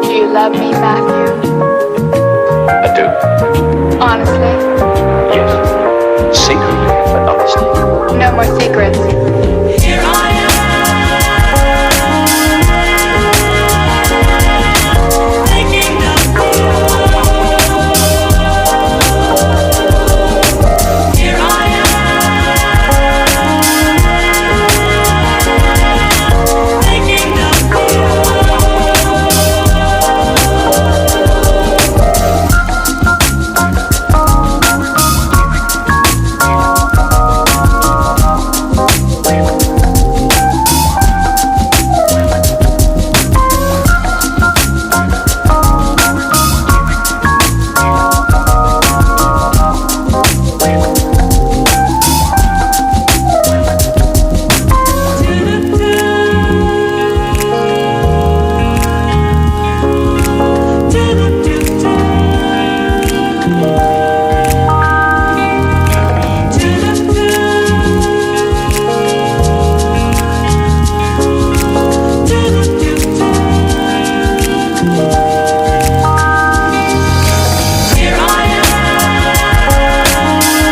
Do you love me, Matthew? I do. Honestly? Yes. Secretly, but honestly. No more secrets. Here I am, making up. Here I am, making up. Do-do-do-do.